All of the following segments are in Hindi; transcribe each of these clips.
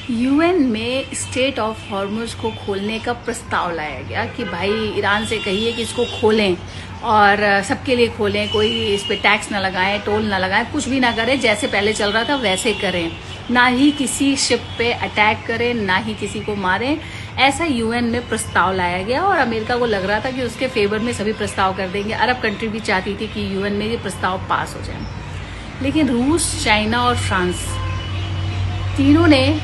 यूएन में स्टेट ऑफ हॉर्मुज को खोलने का प्रस्ताव लाया गया कि भाई ईरान से कहिए कि इसको खोलें और सबके लिए खोलें, कोई इस पे टैक्स ना लगाएं, टोल ना लगाएं, कुछ भी ना करें, जैसे पहले चल रहा था वैसे करें, ना ही किसी शिप पे अटैक करें, ना ही किसी को मारें। ऐसा यूएन में प्रस्ताव लाया गया और अमेरिका को लग रहा था कि उसके फेवर में सभी प्रस्ताव कर देंगे। अरब कंट्री भी चाहती थी कि यूएन में ये प्रस्ताव पास हो जाए, लेकिन रूस, चाइना और फ्रांस तीनों ने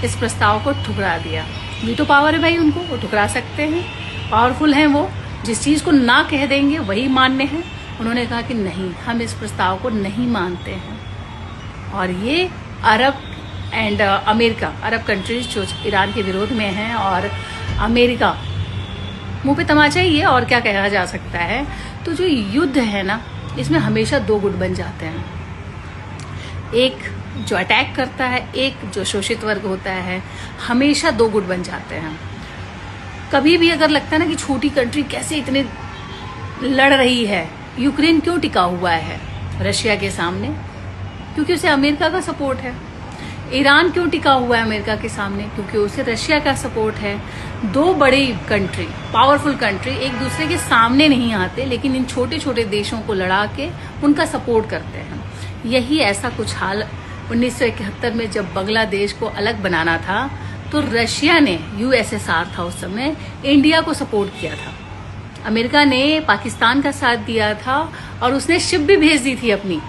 इस प्रस्ताव को ठुकरा दिया। वीटो पावर है भाई उनको, वो ठुकरा सकते हैं, पावरफुल हैं वो, जिस चीज को ना कह देंगे वही मान्य है। उन्होंने कहा कि नहीं, हम इस प्रस्ताव को नहीं मानते हैं। और ये Arab and America, Arab countries जो ईरान के विरोध में हैं, और अमेरिका मुंह पे तमाचा ही है, और क्या कहा जा सकता है। तो जो युद्ध है ना, इसमें हमेशा दो गुट बन जाते हैं, एक जो अटैक करता है, एक जो शोषित वर्ग होता है। हमेशा दो गुट बन जाते हैं। कभी भी अगर लगता है ना कि छोटी कंट्री कैसे इतने लड़ रही है, यूक्रेन क्यों टिका हुआ है रशिया के सामने, क्योंकि उसे अमेरिका का सपोर्ट है। ईरान क्यों टिका हुआ है अमेरिका के सामने, क्योंकि उसे रशिया का सपोर्ट है। दो बड़ी कंट्री, पावरफुल कंट्री, एक दूसरे के सामने नहीं आते, लेकिन इन छोटे छोटे देशों को लड़ा के उनका सपोर्ट करते हैं। यही ऐसा कुछ हाल 1971 में जब बांग्लादेश को अलग बनाना था, तो रशिया ने, यूएसएसआर था उस समय, इंडिया को सपोर्ट किया था। अमेरिका ने पाकिस्तान का साथ दिया था और उसने शिप भी भेज दी थी अपनी,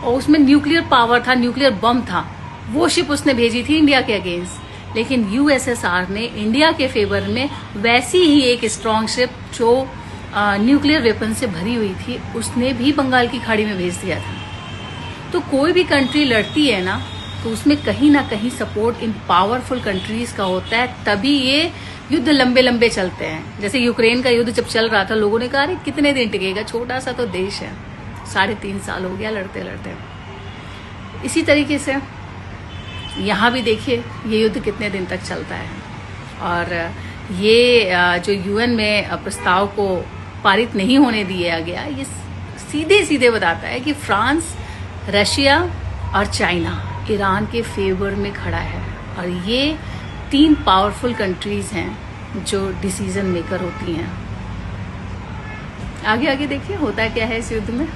और उसमें न्यूक्लियर पावर था, न्यूक्लियर बम था, वो शिप उसने भेजी थी इंडिया के अगेंस्ट। लेकिन यूएसएसआर ने इंडिया के फेवर में वैसी ही एक स्ट्रॉन्ग शिप जो न्यूक्लियर वेपन से भरी हुई थी, उसने भी बंगाल की खाड़ी में भेज दिया था। तो कोई भी कंट्री लड़ती है ना, तो उसमें कहीं ना कहीं सपोर्ट इन पावरफुल कंट्रीज का होता है, तभी ये युद्ध लंबे लंबे चलते हैं। जैसे यूक्रेन का युद्ध जब चल रहा था, लोगों ने कहा अरे कितने दिन टिकेगा, छोटा सा तो देश है, 3.5 साल हो गया लड़ते लड़ते। इसी तरीके से यहाँ भी देखिए ये युद्ध कितने दिन तक चलता है। और ये जो यूएन में प्रस्ताव को पारित नहीं होने दिया गया, ये सीधे सीधे बताता है कि फ्रांस, रशिया और चाइना ईरान के फेवर में खड़ा है। और ये 3 पावरफुल कंट्रीज हैं जो डिसीजन मेकर होती हैं। आगे आगे देखिए होता क्या है इस युद्ध में।